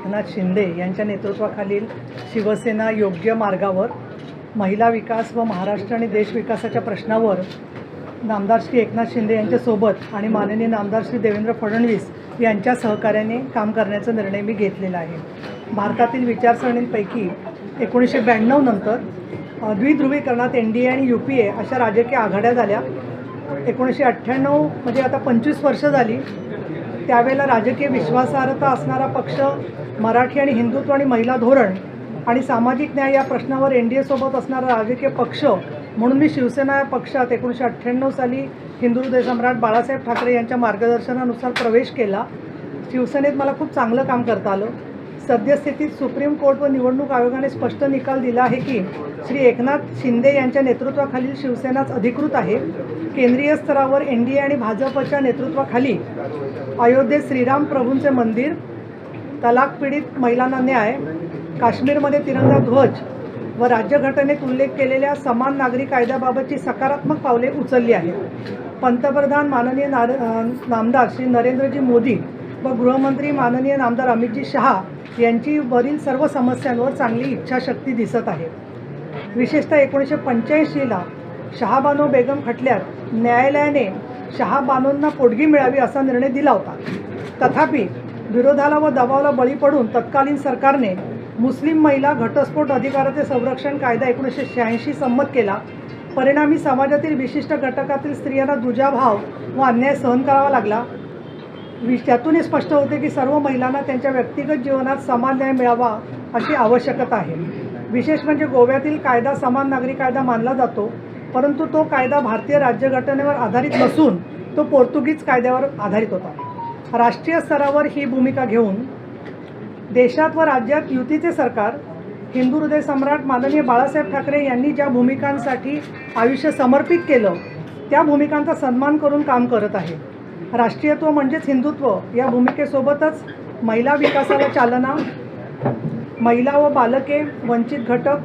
एकनाथ शिंदे यांच्या नेतृत्वाखालील शिवसेना योग्य मार्गावर, महिला विकास व महाराष्ट्र आणि देश विकासाच्या प्रश्नावर नामदार श्री एकनाथ शिंदे यांच्यासोबत आणि माननीय नामदार श्री देवेंद्र फडणवीस यांच्या सहकार्याने काम करण्याचा निर्णय मी घेतलेला आहे. भारतातील विचारसरणींपैकी 1992 नंतर द्विध्रुवीकरणात NDA आणि UPA अशा राजकीय आघाड्या झाल्या. 1998 म्हणजे आता 25 वर्ष झाली. त्यावेळेला राजकीय विश्वासार्हता असणारा पक्ष, मराठी आणि हिंदुत्व आणि महिला धोरण आणि सामाजिक न्याय या प्रश्नावर NDA सोबत असणारा राजकीय पक्ष म्हणून मी शिवसेना या पक्षात 1998 साली हिंदू हृदय सम्राट बाळासाहेब ठाकरे यांच्या मार्गदर्शनानुसार प्रवेश केला. शिवसेनेत मला खूप चांगलं काम करता आलं. सद्यस्थितीत सुप्रीम कोर्ट व निवडणूक आयोगाने स्पष्ट निकाल दिला आहे की श्री एकनाथ शिंदे यांच्या नेतृत्वाखालील शिवसेनाच अधिकृत आहे. केंद्रीय स्तरावर NDA आणि भाजपच्या नेतृत्वाखाली अयोध्येत श्रीराम प्रभूंचे मंदिर, तलाक पीडित महिलांना न्याय, काश्मीरमध्ये तिरंगा ध्वज व राज्यघटनेत उल्लेख केलेल्या समान नागरी कायद्याबाबतची सकारात्मक पावले उचलली आहेत. पंतप्रधान माननीय नामदार श्री नरेंद्रजी मोदी व गृहमंत्री माननीय नामदार अमितजी शहा यांची वरील सर्व समस्यांवर चांगली इच्छाशक्ती दिसत आहे. विशेषतः 1985ला शहाबानो बेगम खटल्यात न्यायालयाने शहाबानोंना पोटगी मिळावी असा निर्णय दिला होता. तथापि विरोधाला व दबावाला बळी पडून तत्कालीन सरकारने मुस्लिम महिला घटस्फोट अधिकाराचे संरक्षण कायदा 1986 संमत केला. परिणामी समाजातील विशिष्ट घटकातील स्त्रियांना दुजाभाव व अन्याय सहन करावा लागला. त्यातूनही स्पष्ट होते की सर्व महिलांना त्यांच्या व्यक्तिगत जीवनात समान न्याय मिळावा अशी आवश्यकता आहे. विशेष म्हणजे गोव्यातील कायदा समान नागरी कायदा मानला जातो, परंतु तो कायदा भारतीय राज्यघटनेवर आधारित नसून तो पोर्तुगीज कायद्यावर आधारित होता. राष्ट्रीय स्तरावर ही भूमिका घेऊन देशात व राज्यात युतीचे सरकार हिंदू हृदय सम्राट माननीय बाळासाहेब ठाकरे यांनी ज्या भूमिकांसाठी आयुष्य समर्पित केलं त्या भूमिकांचा सन्मान करून काम करत आहे. राष्ट्रीयत्व म्हणजेच हिंदुत्व या भूमिकेसोबतच महिला विकासाला चालना, महिला व बालके, वंचित घटक,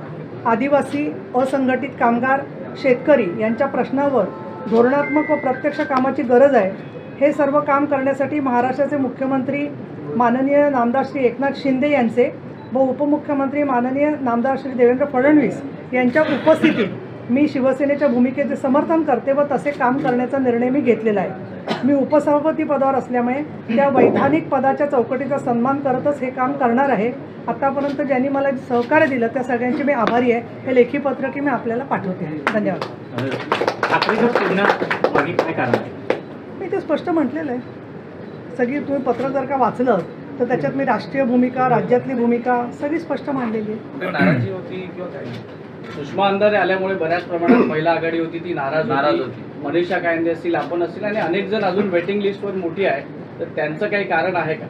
आदिवासी, असंघटित कामगार, शेतकरी यांच्या प्रश्नावर धोरणात्मक व प्रत्यक्ष कामाची गरज आहे. हे सर्व काम करण्यासाठी महाराष्ट्राचे मुख्यमंत्री माननीय नामदार श्री एकनाथ शिंदे यांचे व उपमुख्यमंत्री माननीय नामदार श्री देवेंद्र फडणवीस यांच्या उपस्थितीत मी शिवसेनेच्या भूमिकेचे समर्थन करते व तसे काम करण्याचा निर्णय मी घेतलेला आहे. मी उपसभापती पदावर असल्यामुळे त्या वैधानिक पदाच्या चौकटीचा सन्मान करतच हे काम करणार आहे. आतापर्यंत ज्यांनी मला सहकार्य दिलं त्या सगळ्यांचे मी आभारी आहे. हे लेखी पत्रक मी आपल्याला पाठवते. धन्यवाद. मी ते स्पष्ट म्हटलेलं आहे. सगळी तुम्ही पत्र जर का वाचलं तर त्याच्यात मी राष्ट्रीय भूमिका, राज्यातली भूमिका सगळी स्पष्ट मांडलेली आहे. नाराजी होती किंवा काय? सुषमा अंधारे आल्यामुळे बऱ्याच प्रमाणात महिला आघाडी होती ती नाराज होती. मनीषा कायंदे असतील, आपण असतील आणि अनेक जण अजून वेटिंग लिस्टवर मोठी आहे, तर त्यांचं काही कारण आहे का?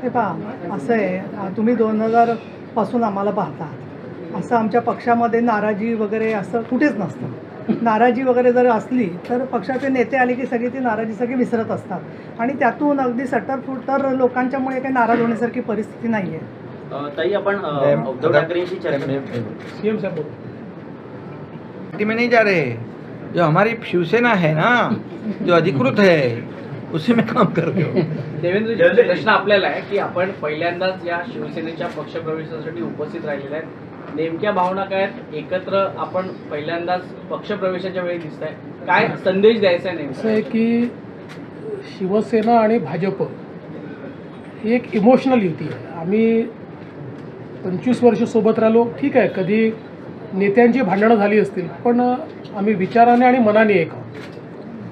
हे पहा, असं आहे, तुम्ही 2000 पासून आम्हाला पाहतात. असं आमच्या पक्षामध्ये नाराजी वगैरे असं कुठेच नसतं. नाराजी वगैरे जर असली तर पक्षाचे नेते आले की सगळी ती नाराजी सगळी विसरत असतात आणि त्यातून अगदी सट्टरफुटर लोकांच्यामुळे काही नाराज होण्यासारखी परिस्थिती नाही आहे. ताई, आपण उद्धव ठाकरेंशी चर्चा सीएम साहब में नहीं जा रहे. जो हमारी शिवसेना है ना, जो अधिकृत है उसी में काम कर रहे हो. देवेंद्र, प्रश्न आपल्याला आहे की आपण पहिल्यांदाच या शिवसेनेच्या पक्षप्रवेशासाठी उपस्थित राहिलेले आहेत. नेमक्या भावना काय आहेत? एकत्र आपण पहिल्यांदाच पक्षप्रवेशाच्या वेळी दिसत आहे, काय संदेश द्यायचा आहे? असं आहे की शिवसेना आणि भाजप ही एक इमोशनल युती आहे. आम्ही 25 वर्ष सोबत राहिलो, ठीक आहे, कधी नेत्यांची भांडणं झाली असतील, पण आम्ही विचाराने आणि मनाने एक आहोत.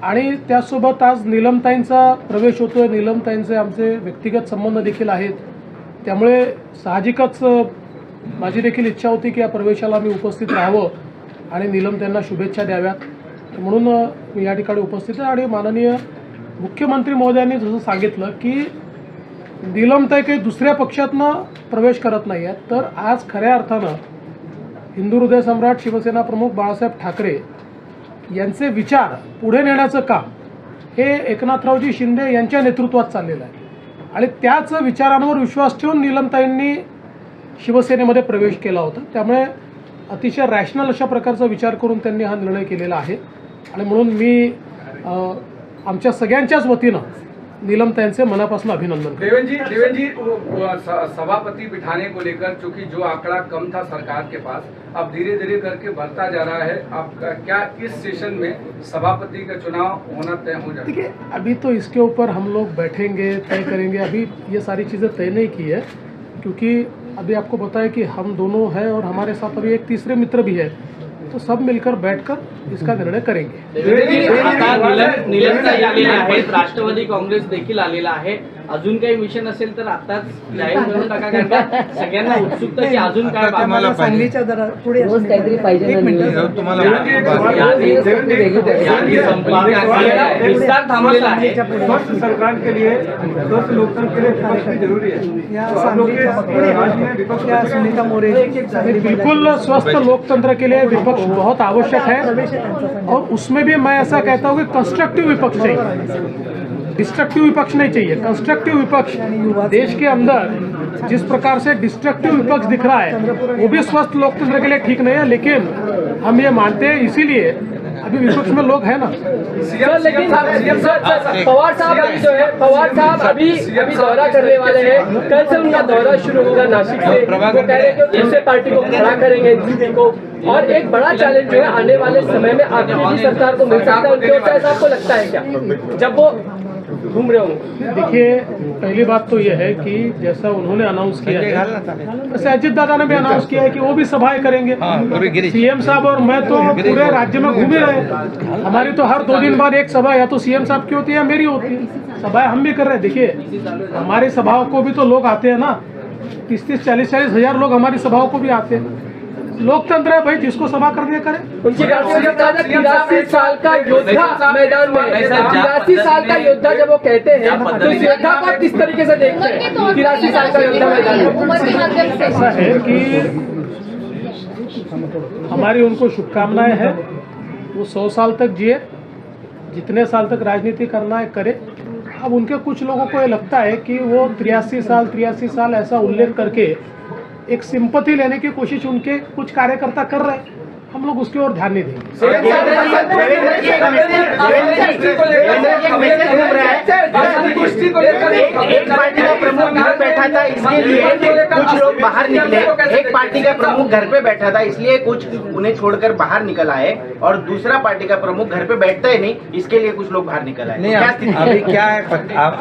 आणि त्याचसोबत आज नीलमताईंचा प्रवेश होतो आहे. नीलमताईंचे आमचे व्यक्तिगत संबंध देखील आहेत. त्यामुळे साहजिकच माझी देखील इच्छा होती की या प्रवेशाला मी उपस्थित राहावं आणि नीलमताईंना शुभेच्छा द्याव्यात. म्हणून मी या ठिकाणी उपस्थित आहे. आणि माननीय मुख्यमंत्री महोदयांनी जसं सांगितलं की नीलमताई काही दुसऱ्या पक्षातनं प्रवेश करत नाही आहेत, तर आज खऱ्या अर्थानं हिंदू हृदय सम्राट शिवसेना प्रमुख बाळासाहेब ठाकरे यांचे विचार पुढे नेण्याचं काम हे एकनाथरावजी शिंदे यांच्या नेतृत्वात चाललेलं आहे. आणि त्याच विचारांवर विश्वास ठेवून नीलमताईंनी शिवसेनेमध्ये प्रवेश केला होता. त्यामुळे अतिशय रॅशनल अशा प्रकारचा विचार करून त्यांनी हा निर्णय केलेला आहे. आणि म्हणून मी आमच्या सगळ्यांच्याच वतीनं नीलमताईंचे मनापासून अभिनंदन करतो. देवेंद्र जी सभापति बिठाने को लेकर चूंकि जो आंकड़ा कम था सरकार के पास, अब धीरे धीरे करके बढ़ता जा रहा है. आपका क्या इस सेशन में सभापति का चुनाव होना तय हो जाएगा? देखिए, अभी तो इसके ऊपर हम लोग बैठेंगे, तय करेंगे. अभी ये सारी चीज़ें तय नहीं की है, क्योंकि अभी आपको बताया कि हम दोनों हैं और हमारे साथ अभी एक तीसरे मित्र भी है, तो सब मिलकर बैठकर इसका निर्णय करेंगे. आता निलमताई आलेल्या आहेत, राष्ट्रवादी काँग्रेस देखील आलेला आहे. अजून काही विषय नसेल तर आताच जाहीर करून टाका, कारण का सगळ्यांना उत्सुकता की अजून काय आता तुम्हाला बाबा. सांगलीच्या जरा पुढे रोज काहीतरी पाहिजे एक ना मिनिट. न्यूज. तुम्हाला यादी संपली, विस्तार थांबलेला आहे. संक्रांत के लिए स्वस्थ लोकतंत्र के लिए विपक्ष जरूरी है. या सांगलीच्या पुढे या सुनीता मोरे बिल्कुल स्वस्थ लोकतंत्र के लिए विपक्ष बहुत आवश्यक है, और उसमें भी मैं ऐसा कहता हूँ कि कंस्ट्रक्टिव विपक्ष चाहिए, डिस्ट्रक्टिव विपक्ष नहीं चाहिए. कंस्ट्रक्टिव विपक्ष देश के अंदर जिस प्रकार से डिस्ट्रक्टिव विपक्ष दिख रहा है वो भी स्वस्थ लोकतंत्र के लिए ठीक नहीं है. लेकिन हम ये मानते हैं, इसीलिए अभी विपक्ष में लोग हैं ना. सर, लेकिन पवार साहब अभी जो है, पवार साहब अभी दौरा करने वाले हैं. कल से उनका दौरा शुरू होगा नासिक से. वो कह रहे हैं कि दूसरे पार्टी को खड़ा करेंगे एनसीपी को, और एक बड़ा चैलेंज जो है आने वाले समय में आपकी भी सरकार को मिल सकता है. उनके ऊपर ऐसा आपको लगता है क्या, जब वो घूम रहे होंगे? देखिए, पहली बात तो ये है कि जैसा उन्होंने अनाउंस किया है, वैसे अजित दादा ने भी अनाउंस किया है कि वो भी सभाएं करेंगे. सीएम साहब और मैं तो पूरे राज्य में घूमे रहे. हमारी तो हर 2 दिन बाद एक सभा या तो सीएम साहब की होती है या मेरी होती है. सभाएं हम भी कर रहे हैं. देखिए, हमारी सभाओं को भी तो लोग आते हैं ना. 30-30, 40-40 हजार लोग हमारी सभाओं को भी आते हैं. लोकतंत्र है भाई, जिसको सभा करने करे. उनकी बात से 83 साल का योद्धा मैदान में, 83 साल का योद्धा जब वो कहते हैं तो इस योद्धा को आप किस तरीके से देखते हैं? 83 साल का योद्धा मैदान में. ऐसा है कि हमारी उनको शुभकामनाएं हैं. वो 100 साल तक जिए, जितने साल तक राजनीति करना है करे. अब उनके कुछ लोगों को ये लगता है कि वो 83 साल ऐसा उल्लेख करके एक सिंपैथी लेने की कोशिश उनके कुछ कार्यकर्ता कर रहे हैं. हम लोग उसकी ओर ध्यान नहीं देंगे. एक पार्टी का प्रमुख घर बैठा था, इसके लिए कुछ लोग बाहर निकले. एक पार्टी का प्रमुख घर पे बैठा था, इसलिए कुछ उन्हें छोड़कर बाहर निकल आए, और दूसरा पार्टी का प्रमुख घर पे बैठता ही नहीं, इसके लिए कुछ लोग बाहर निकल आए. नहीं, अभी क्या है,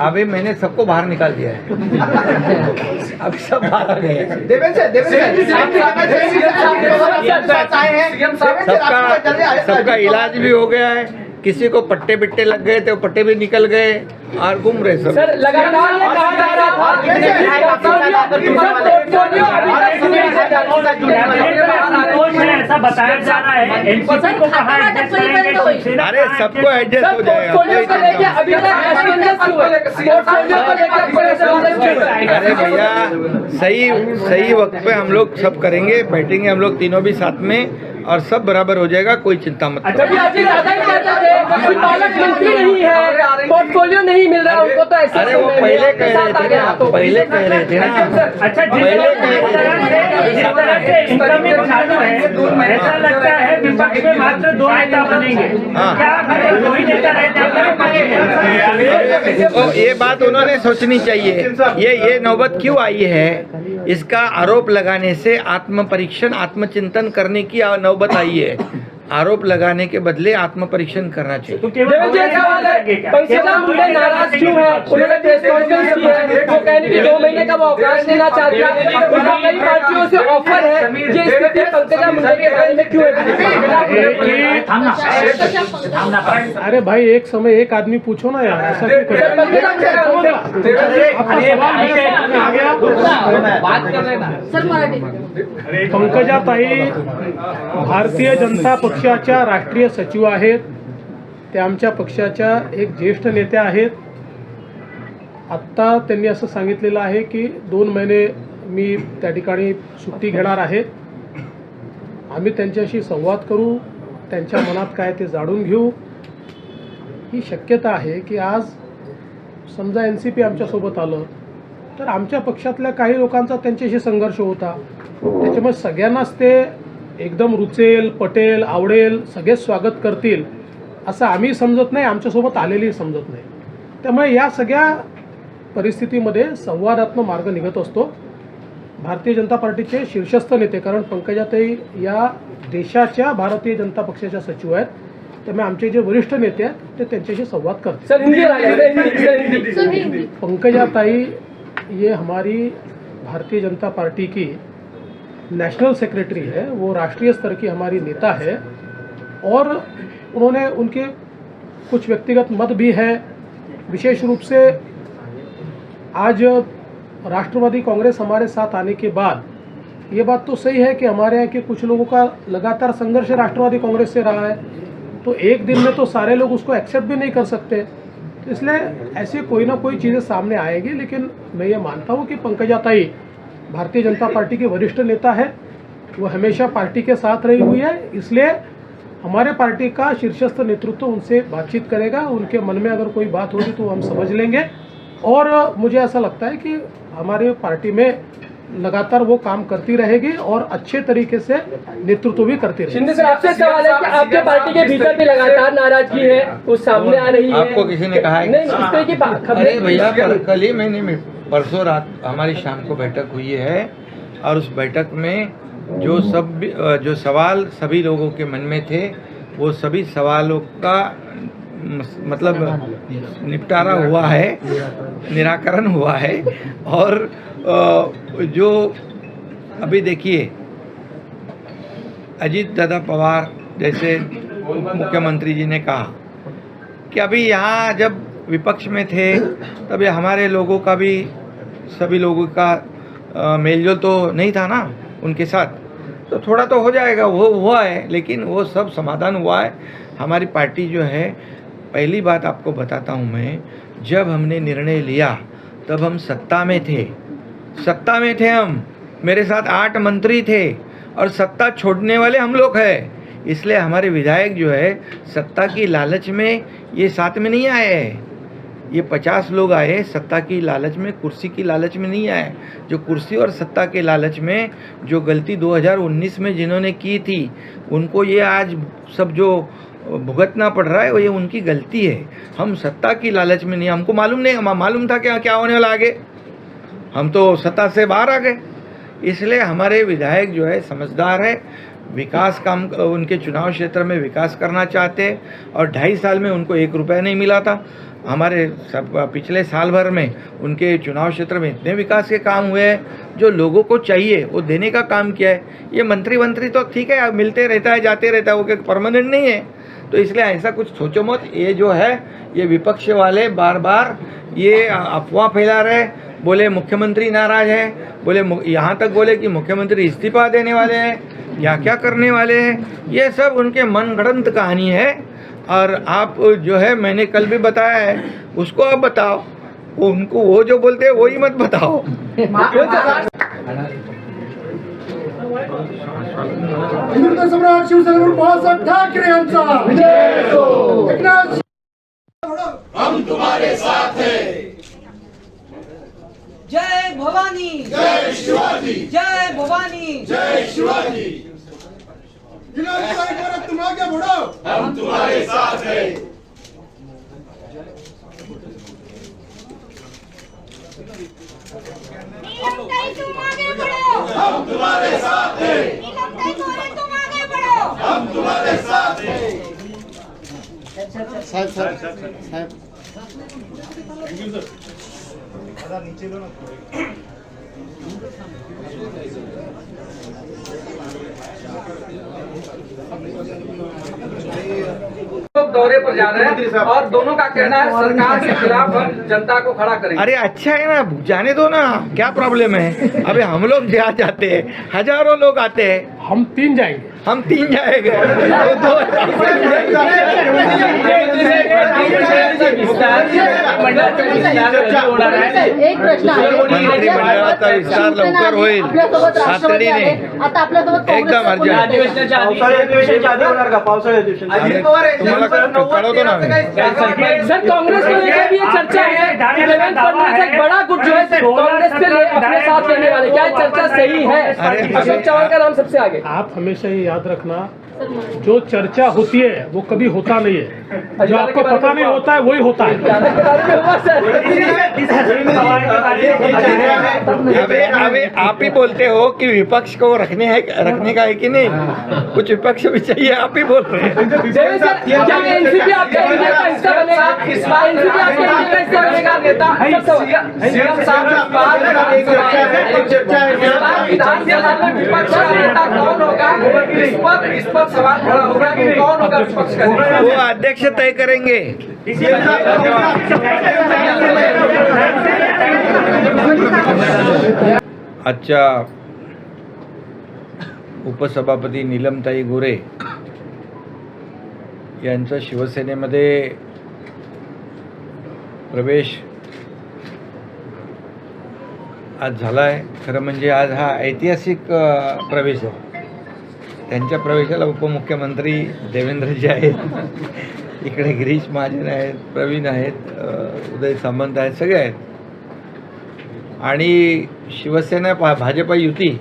अभी मैंने सबको बाहर निकाल दिया है. अभी सब बाहर आ गए. सबका इलाज भी हो गया है. किसी को पट्टे बिट्टे लग गए थे, वो पट्टे भी निकल गए और घूम रहे सब. सर, लगातार ये कहा जा रहा था कि ऐसा बताया जा रहा है एनसीपी को कहा एडजस्ट करेंगे. अरे सबको एडजस्ट हो पोर्टफोलियो को लेके जाएगा. अभी तक असमंजस क्यों है? पोर्टफोलियो को लेकर कोई असमंजस क्यों है? अरे भैया, सही वक्त पे हम लोग सब करेंगे, बैठेंगे हम लोग तीनों भी साथ में, और सब बराबर हो जाएगा. कोई चिंता मत करो. जब अभी दादा ही कहते थे कि पालक मंत्री नहीं है, पोर्टफोलियो नहीं मिल रहा उनको, तो ऐसे अरे वो पहले कह रहे थे ना, पहले कह रहे थे ना. अच्छा, जिस तरह से इनकमिंग चालू है, ऐसा लगता है विपक्ष में मात्र 2 नेता बनेंगे. क्या अगर 2 ही नेता रहते तो ये बात उन्होंने सोचनी चाहिए. ये नौबत क्यों आई है? इसका आरोप लगाने से आत्म परीक्षण, आत्मचिंतन करने की नौबत आई है. आरोप लगाने के बदले आत्म परीक्षण करना चाहिए. तो केवल देवेंद्र जी, सवाल है, पंकजा मुंडे नाराज क्यों है? उन्होंने प्रेस कॉन्फ्रेंस की है, वो कहने की 2 महीने का वो अवकाश लेना चाहते हैं. उनका कई पार्टियों से ऑफर है. ये स्थिति पंकजा मुंडे के बारे में क्यों है? अरे भाई, एक समय एक आदमी पूछो ना यार, ऐसा क्यों कर रहे हैं? बात कर रहे ना. पंकजाताई भारतीय जनता पक्षाच्या राष्ट्रीय सचिव आहेत. ते आमच्या पक्षाच्या एक ज्येष्ठ नेत्या आहेत. आत्ता त्यांनी असं सांगितलेलं आहे की 2 महिने मी त्या ठिकाणी सुट्टी घेणार आहे. आम्ही त्यांच्याशी संवाद करू, त्यांच्या मनात काय ते जाणून घेऊ. ही शक्यता आहे की आज समजा एनसीपी आमच्यासोबत आलं तर आमच्या पक्षातल्या काही लोकांचा त्यांच्याशी संघर्ष होता. त्याच्यामुळे सगळ्यांनाच ते एकदम रुचेल, पटेल, आवडेल, सगळेच स्वागत करतील असं आम्ही समजत नाही, आमच्यासोबत आलेली समजत नाही. त्यामुळे या सगळ्या परिस्थितीमध्ये संवादात्मक मार्ग निघत असतो. भारतीय जनता पार्टीचे शीर्षस्थ नेते, कारण पंकजाताई या देशाच्या भारतीय जनता पक्षाच्या सचिव आहेत, त्यामुळे आमचे जे वरिष्ठ नेते आहेत ते त्यांच्याशी संवाद करतात. सर हिंदी वाले, सर हिंदी। पंकजाताई ये हमारी भारतीय जनता पार्टी की नेशनल सेक्रेटरी है, वो राष्ट्रीय स्तर की हमारी नेता है और उन्होंने उनके कुछ व्यक्तिगत मत भी है। विशेष रूप से आज राष्ट्रवादी कांग्रेस हमारे साथ आने के बाद ये बात तो सही है कि हमारे यहाँ के कुछ लोगों का लगातार संघर्ष राष्ट्रवादी कांग्रेस से रहा है, तो एक दिन में तो सारे लोग उसको एक्सेप्ट भी नहीं कर सकते, तो इसलिए ऐसी कोई ना कोई चीज़ें सामने आएगी। लेकिन मैं ये मानता हूँ कि पंकजाताई भारतीय जनता पार्टी के वरिष्ठ नेता है, वो हमेशा पार्टी के साथ रही हुई है, इसलिए हमारे पार्टी का शीर्षस्थ नेतृत्व उनसे बातचीत करेगा। उनके मन में अगर कोई बात होगी तो हम समझ लेंगे और मुझे ऐसा लगता है कि हमारे पार्टी में लगातार वो काम करती रहेगी और अच्छे तरीके से नेतृत्व भी करती रहेगी। शिंदे सर, आपसे सवाल है कि आपके पार्टी के भीतर भी लगातार नाराजगी है, वो सामने आ रही है। आपको किसी ने कहा है? नहीं, इस तरह की अरे भैया, कल ही मैंने परसों रात हमारी शाम को बैठक हुई है और उस बैठक में जो सवाल सभी लोगों के मन में थे, वो सभी सवालों का मतलब निपटारा हुआ है, निराकरण हुआ है। और जो अभी देखिए, अजीत दादा पवार जैसे मुख्यमंत्री जी ने कहा कि अभी यहाँ जब विपक्ष में थे तब ये हमारे लोगों का भी, सभी लोगों का मेलजोल तो नहीं था ना उनके साथ, तो थोड़ा तो हो जाएगा, वो हुआ है, लेकिन वो सब समाधान हुआ है। हमारी पार्टी जो है, पहली बात आपको बताता हूँ मैं, जब हमने निर्णय लिया तब हम सत्ता में थे हम, मेरे साथ 8 मंत्री थे और सत्ता छोड़ने वाले हम लोग हैं। इसलिए हमारे विधायक जो है सत्ता की लालच में ये साथ में नहीं आए हैं। ये 50 लोग आए सत्ता की लालच में, कुर्सी की लालच में नहीं आए। जो कुर्सी और सत्ता के लालच में जो गलती 2019 में जिन्होंने की थी, उनको ये आज सब जो भुगतना पड़ रहा है वो ये उनकी गलती है। हम सत्ता की लालच में नहीं, हमको मालूम था क्या होने वाला आगे, हम तो सत्ता से बाहर आ गए। इसलिए हमारे विधायक जो है समझदार है, विकास काम उनके चुनाव क्षेत्र में विकास करना चाहते हैं और 2.5 साल में उनको 1 रुपया नहीं मिला था। हमारे सब पिछले साल भर में उनके चुनाव क्षेत्र में इतने विकास के काम हुए हैं जो लोगों को चाहिए वो देने का काम किया है। ये मंत्री तो ठीक है, मिलते रहता है, जाते रहता है, वो परमानेंट नहीं है। तो इसलिए ऐसा कुछ सोचो मत। ये जो है ये विपक्ष वाले बार बार ये अफवाह फैला रहे, बोले मुख्यमंत्री नाराज है, बोले यहाँ तक बोले कि मुख्यमंत्री इस्तीफा देने वाले हैं या क्या करने वाले हैं। ये सब उनके मनगढ़ंत कहानी है। और आप जो है, मैंने कल भी बताया है, उसको आप बताओ, उनको वो जो बोलते हैं वही मत बताओ। हिंदुत्व सम्राट शिवसेना बाळासाहेब ठाकरे यांचा विजय असो। एकनाथ हम तुम्हारे साथ हैं। जय भवानी, जय शिवाजी, जय भवानी, जय शिवाजी। तुम आगे बढ़ो, हम तुम्हारे साथ हैं। तुम आगे बढ़ो, हम तुम्हारे साथ हैं। तुम आगे बढ़ो, हम तुम्हारे साथ हैं। लोग दौरे पर जा रहे हैं और दोनों का कहना है सरकार के खिलाफ हम जनता को खड़ा करेंगे। अरे अच्छा है ना, जाने दो ना, क्या प्रॉब्लम है। अबे हम लोग जाते हैं, हजारों लोग आते हैं, हम 3 जाएंगे, हम 3 जाएंगे। एक प्रश्न आहे, मंत्रिमंडळाचा विस्तार लवकर होईल तातडीने, एकदम अर्जंट। तुम्हाला कळवतो ना मी। सर कांग्रेस को लेकर भी ये चर्चा है, देवेंद्र फडणवीस एक बड़ा गुट जो है कांग्रेस के लिए अपने साथ लेने वाले, क्या चर्चा सही है? अशोक चव्हाण का नाम सबसे आगे। आप हमेशा ही याद रखना, जो चर्चा होती है वो कभी होता नहीं है, जो आपको पता नहीं होता है वही होता है। अबे आप ही बोलते हो कि विपक्ष को रखने का है कि नहीं, कुछ विपक्ष भी चाहिए, आप ही बोल रहे हैं। क्या एनसीपी आपका इंडिया का हिस्सा बनेगा? एनसीपी आपका इंडिया का हिस्सा बनेगा? सीएम साहब इस बात एक चर्चा है विधानसभा में विपक्ष का नेता कौन होगा, इस पर सवाल खड़ा होगा कि कौन होगा विपक्ष का नेता? वो अध्यक्ष तय करेंगे। आजच्या उपसभापती नीलमताई गोरे यांचा शिवसेनेमध्ये प्रवेश आज झाला आहे। खरं म्हणजे आज हा ऐतिहासिक प्रवेश आहे। त्यांच्या प्रवेशाला उपमुख्यमंत्री देवेंद्रजी आहेत, इकडे गिरीश महाजन आहेत, प्रवीण आहेत, उदय सामंत आहेत, सगळे आहेत। आणि शिवसेना भाजपा युती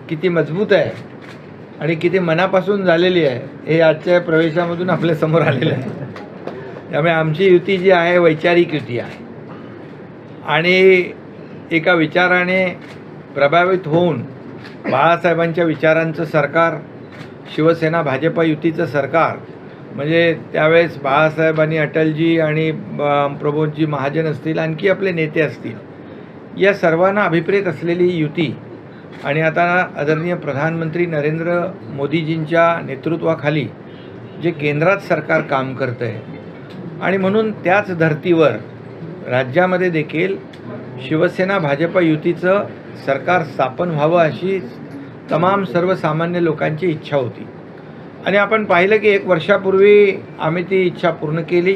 किती मजबूत आहे आणि किती मनापासून झालेली आहे हे आजच्या प्रवेशामधून आपल्या समोर आलेलं आहे। त्यामुळे आमची युती जी आहे वैचारिक युती आहे आणि एका विचाराने प्रभावित होऊन बाळासाहेबांच्या विचारांचं सरकार, शिवसेना भाजपा युतीचं सरकार, म्हणजे त्यावेळेस बाळासाहेबांनी, अटलजी आणि प्रबोधजी महाजन असतील, आणखी आपले नेते असतील, या सर्वांना अभिप्रेत असलेली युती आणि आता आदरणीय प्रधानमंत्री नरेंद्र मोदीजींच्या नेतृत्वाखाली जे केंद्रात सरकार काम करतं आहे आणि म्हणून त्याच धर्तीवर राज्यामध्ये देखील शिवसेना भाजपा युतीचं सरकार स्थापन व्हावं अशी तमाम सर्वसामान्य लोकांची इच्छा होती। आणि आपण पाहिलं की 1 वर्षापूर्वी आम्ही ती इच्छा पूर्ण केली।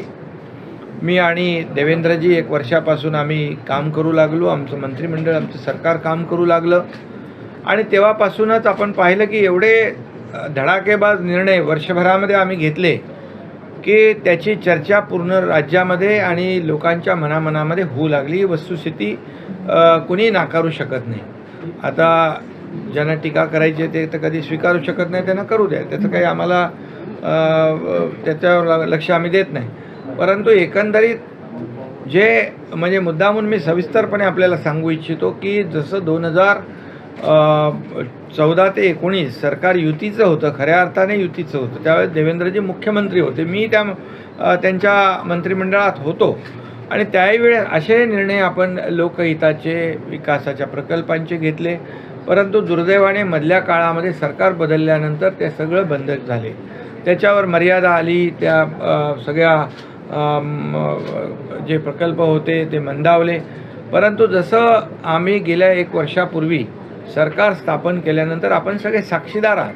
मी आणि देवेंद्रजी 1 वर्षापासून आम्ही काम करू लागलो, आमचं मंत्रिमंडळ, आमचं सरकार काम करू लागलं आणि तेव्हापासूनच आपण पाहिलं की एवढे धडाकेबाज निर्णय वर्षभरामध्ये आम्ही घेतले की त्याची चर्चा पूर्ण राज्यामध्ये आणि लोकांच्या मनामध्ये होऊ लागली। वस्तुस्थिती कुणी नाकारू शकत नाही। आता ज्यांना टीका करायची ते तर कधी स्वीकारू शकत नाही, त्यांना करू द्या, त्याचं काही आम्हाला त्याच्यावर लक्ष आम्ही देत नाही। परंतु एकंदरीत जे म्हणजे मुद्दामून मी सविस्तरपणे आपल्याला सांगू इच्छितो की जसं 2014 ते 19 सरकार युतीचं होतं, खऱ्या अर्थाने युतीचं होतं, त्यावेळेस देवेंद्रजी मुख्यमंत्री होते, मी त्यांच्या मंत्रिमंडळात होतो आणि त्यावेळी असे निर्णय आपण लोकहिताचे, विकासाच्या प्रकल्पांचे घेतले। परंतु दुर्दैवाने मधल्या काळामध्ये सरकार बदलल्यानंतर ते सगळं बंद झाले, त्याच्यावर मर्यादा आली, त्या सगळ्या जे प्रकल्प होते ते मंदावले। परंतु जसं आम्ही गेल्या 1 वर्षापूर्वी सरकार स्थापन केल्यानंतर आपण सगळे साक्षीदार आहात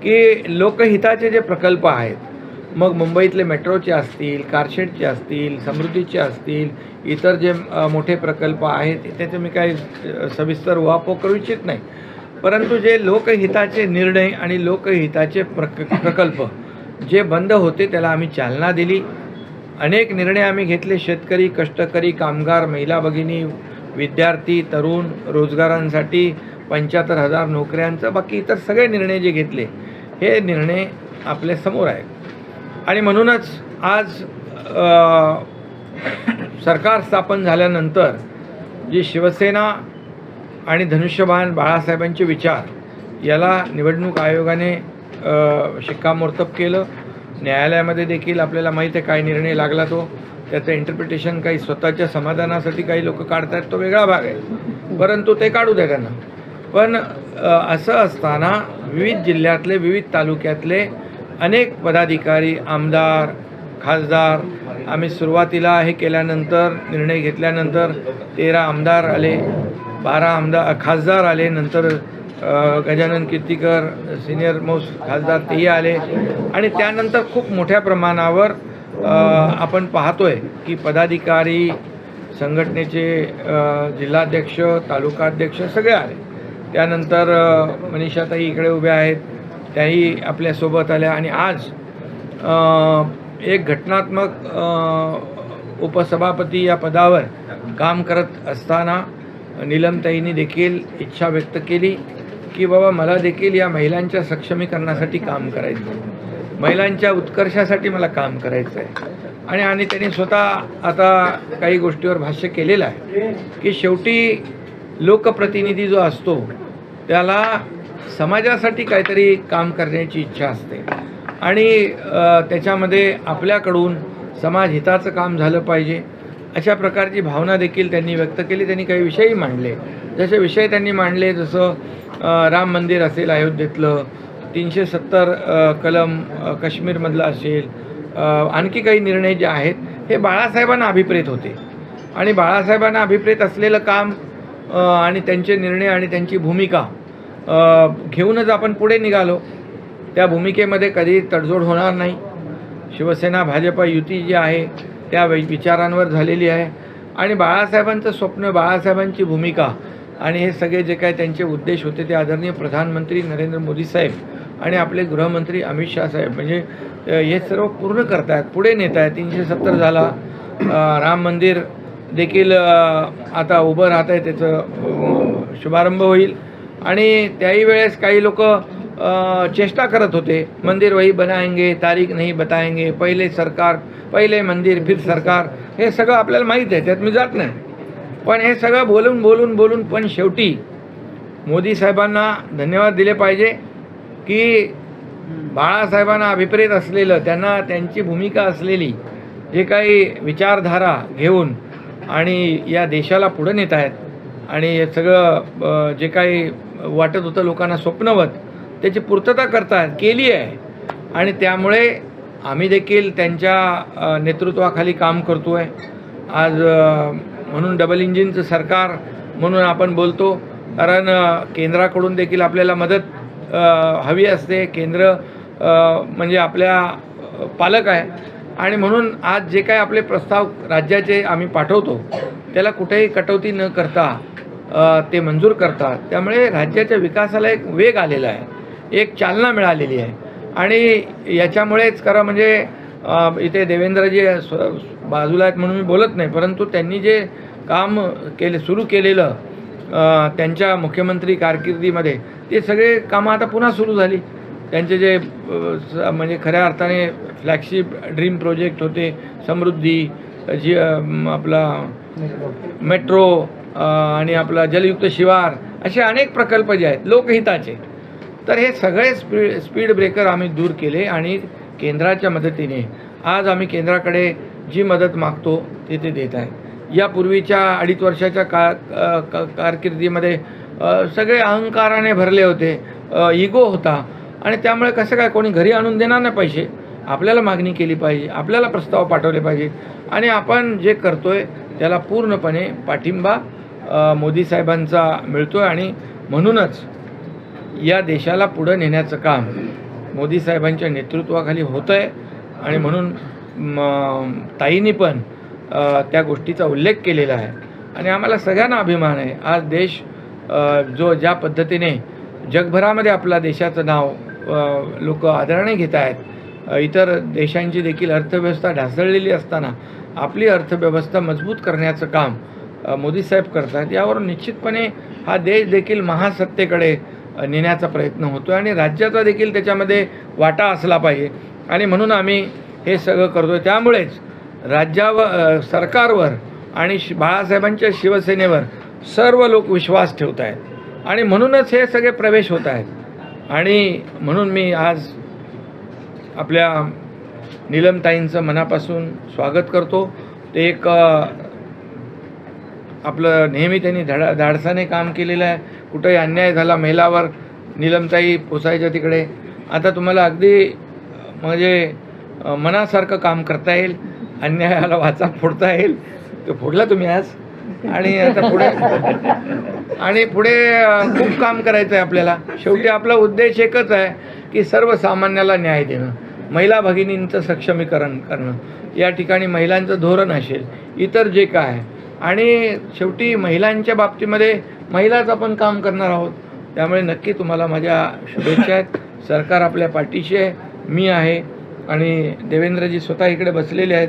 की लोकहिताचे जे प्रकल्प आहेत, मग मुंबईतले मेट्रोचे असतील, कारशेडचे असतील, समृद्धीचे असतील, इतर जे मोठे प्रकल्प आहेत त्याचे मी काही सविस्तर उहापोह करू इच्छित नाही, परंतु जे लोकहिताचे निर्णय आणि लोकहिताचे प्रकल्प जे बंद होते त्याला आम्ही चालना दिली। अनेक निर्णय आम्ही घेतले, शेतकरी, कष्टकरी, कामगार, महिला भगिनी, विद्यार्थी, तरुण, रोजगारांसाठी 75,000 नोकऱ्यांचं, बाकी इतर सगळे निर्णय जे घेतले हे निर्णय आपल्या समोर आहेत। आणि म्हणूनच आज सरकार स्थापन झाल्यानंतर जी शिवसेना आणि धनुष्यबाण बाळासाहेबांचे विचार याला निवडणूक आयोगाने शिक्कामोर्तब केलं। न्यायालयामध्ये देखील आपल्याला माहीत आहे काय निर्णय लागला, तो त्याचं इंटरप्रिटेशन काही स्वतःच्या समाधानासाठी काही लोक काढतात, तो वेगळा भाग आहे, परंतु ते काढू द्या त्यांना। पण असं असताना विविध जिल्ह्यातले, विविध तालुक्यातले अनेक पदाधिकारी, आमदार, खासदार, आम्ही सुरुवातीला हे केल्यानंतर, निर्णय घेतल्यानंतर 13 आमदार आले, 12 खासदार आले, नंतर गजानन कीर्तीकर सिनियर मोस्ट खासदार तेही आले आणि त्यानंतर खूप मोठ्या प्रमाणावर आपण पाहतोय की पदाधिकारी, संघटनेचे जिल्हाध्यक्ष, तालुकाध्यक्ष सगळे आले। त्यानंतर मनीषाताई इकडे उभ्या आहेत, त्याही आपल्यासोबत आल्या आणि आज एक घटनात्मक उपसभापती या पदावर काम करत असताना नीलमताईंनी देखील इच्छा व्यक्त केली की बाबा मला देखील या महिलांच्या सक्षमीकरणासाठी काम करायचं आहे, महिलांच्या उत्कर्षासाठी मला काम करायचं आहे. आणि त्यांनी स्वतः आता काही गोष्टीवर भाष्य केलेलं आहे की शेवटी लोकप्रतिनिधी जो असतो त्याला समाजासाठी काहीतरी काम करण्याची इच्छा असते आणि त्याच्यामध्ये आपल्याकडून समाज हिताचं काम झालं पाहिजे अशा प्रकारची भावना देखील त्यांनी व्यक्त केली. त्यांनी काही विषयही मांडले. जसे विषय त्यांनी मांडले जसं राम मंदिर असेल अयोध्येतलं, 370 कलम काश्मीरमधलं असेल, आणखी काही निर्णय जे आहेत हे बाळासाहेबांना अभिप्रेत होते आणि बाळासाहेबांना अभिप्रेत असलेलं काम आणि त्यांचे निर्णय आणि त्यांची भूमिका घेऊनच आपण पुढे निघालो. त्या भूमिकेमध्ये कधी तडजोड होणार नाही. शिवसेना भाजप युती जी आहे त्या विचारांवर झालेली आहे आणि बाळासाहेबांचं स्वप्न, बाळासाहेबांची भूमिका आणि हे सगळे जे काय त्यांचे उद्देश होते ते आदरणीय प्रधानमंत्री नरेंद्र मोदी साहेब आणि आपले गृहमंत्री अमित शाह साहेब म्हणजे हे सर्व पूर्ण करत आहेत, पुढे नेत आहेत. 370 झाला, राम मंदिर देखील आता उभं राहत आहे, त्याचं शुभारंभ होईल. आणि त्याही वेळेस काही लोक चेष्टा करत होते, मंदिर वही बनाएंगे, तारीख नहीं बताएंगे, पहिले मंदिर फिर सरकार. हे सगळं आपल्याला माहीत आहे, त्यात मी जात नाही. पण हे सगळं बोलून पण शेवटी मोदी साहेबांना धन्यवाद दिले पाहिजे की बाळासाहेबांना अभिप्रेत असलेलं, त्यांना त्यांची भूमिका असलेली जे काही विचारधारा घेऊन आणि या देशाला पुढे नेत आहेत आणि हे सगळं जे काही वाटत होतं लोकांना स्वप्नवत त्याची पूर्तता केली आहे. आणि त्यामुळे आम्ही देखील त्यांच्या नेतृत्वाखाली काम करतो आहे. आज म्हणून डबल इंजिनचं सरकार म्हणून आपण बोलतो, कारण केंद्राकडून देखील आपल्याला मदत हवी असते. केंद्र म्हणजे आपल्या पालक आहे आणि म्हणून आज जे काही आपले प्रस्ताव राज्याचे आम्ही पाठवतो त्याला कुठेही कटौती न करता ते मंजूर करतात. त्यामुळे राज्याच्या विकासाला एक वेग आलेला आहे, एक चालना मिळालेली आहे. आणि याच्यामुळेच खरं म्हणजे इथे देवेंद्रजी बाजूला आहेत म्हणून मी बोलत नाही, परंतु त्यांनी जे काम सुरू केलेलं त्यांच्या मुख्यमंत्री कारकिर्दीमध्ये ते सगळे कामं आता पुन्हा सुरू झाली. त्यांचे जे म्हणजे खऱ्या अर्थाने फ्लॅगशिप ड्रीम प्रोजेक्ट होते, समृद्धी जी आपला मेट्रो आणि आपला जलयुक्त शिवार, असे अनेक प्रकल्प जे आहेत लोकहिताचे, तर हे सगळे स्पीड ब्रेकर आम्ही दूर केले. आणि केंद्राच्या मदतीने आज आम्ही केंद्राकडे जी मदत मागतो ते देत आहे. यापूर्वीच्या 2.5 वर्षाच्या कारकिर्दीमध्ये सगळे अहंकाराने भरले होते, इगो होता आणि त्यामुळे कसं काय कोणी घरी आणून देणार नाही पैसे, आपल्याला मागणी केली पाहिजे, आपल्याला प्रस्ताव पाठवले पाहिजे आणि आपण जे करतोय त्याला पूर्णपणे पाठिंबा मोदी साहेबांचा मिळतोय. आणि म्हणूनच या देशाला पुढं नेण्याचं काम मोदी साहेबांच्या नेतृत्वाखाली होतं आहे आणि म्हणून ताईंनी पण त्या गोष्टीचा उल्लेख केलेला आहे आणि आम्हाला सगळ्यांना अभिमान आहे. आज देश जो ज्या पद्धतीने जगभरामध्ये आपल्या देशाचं नाव लोक आदराने घेत आहेत, इतर देशांची देखील अर्थव्यवस्था ढासळलेली असताना आपली अर्थव्यवस्था मजबूत करण्याचं काम मोदी साहेब करतात. यावरून निश्चितपणे हा देश देखील महासत्तेकडे नेण्याचा प्रयत्न होतो आणि राज्याचा देखील त्याच्यामध्ये वाटा असला पाहिजे आणि म्हणून आम्ही हे सगळं करतो. त्यामुळेच राज्यावर, सरकारवर आणि बाळासाहेबांच्या शिवसेनेवर सर्व लोक विश्वास ठेवत आहेत आणि म्हणूनच हे सगळे प्रवेश होत आहेत. आणि म्हणून मी आज आपल्या नीलमताईंचं मनापासून स्वागत करतो. ते एक आपलं नेहमी त्यांनी धाडसाने काम केलेलं आहे. कुठेही अन्याय झाला महिलावर, नीलमताई पोचायच्या तिकडे. आता तुम्हाला अगदी म्हणजे मनासारखं काम करता येईल, अन्यायाला वाचा फोडता येईल, तो फोडला तुम्ही आज. आणि आता पुढे खूप काम करायचं आहे आपल्याला. शेवटी आपला उद्देश एकच आहे की सर्वसामान्याला न्याय देणं, महिला भगिनींचं सक्षमीकरण करणं. या ठिकाणी महिलांचं धोरण असेल, इतर जे काय आहे, आणि शेवटी महिलांच्या बाबतीमध्ये महिलाच आपण काम करणार आहोत. त्यामुळे नक्की तुम्हाला माझ्या शुभेच्छा आहेत. सरकार आपल्या पाठीशी आहे, मी आहे आणि देवेंद्रजी स्वतः इकडे बसलेले आहेत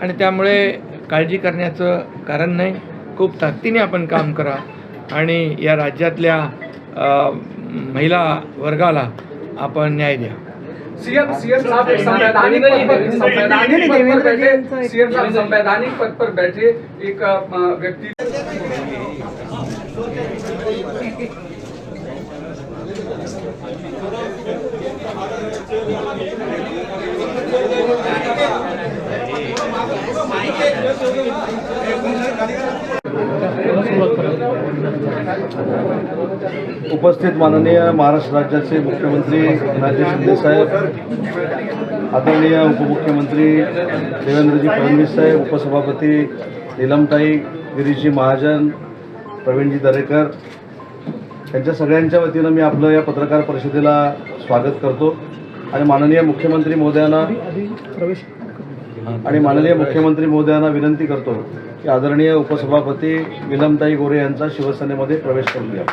आणि त्यामुळे काळजी करण्याचं कारण नाही. खूप ताकदीने आपण काम करा आणि या राज्यातल्या महिला वर्गाला आपण न्याय द्या. सीएम साहब एक संवैधानिक पद पर बैठे सीएम साहब संवैधानिक पद पर बैठे एक व्यक्ति उपस्थित माननीय महाराष्ट्र राज्याचे मुख्यमंत्री एकनाथजी शिंदे साहेब, आदरणीय उपमुख्यमंत्री देवेंद्रजी फडणवीस साहेब, उपसभापती नीलमताई गिरीशजी महाजन, प्रवीणजी दरेकर यांच्या सगळ्यांच्या वतीनं मी आपलं या पत्रकार परिषदेला स्वागत करतो आणि माननीय मुख्यमंत्री महोदयांना विनंती करतो की आदरणीय उपसभापती नीलमताई गोरे यांचा शिवसेनेमध्ये प्रवेश करून द्या.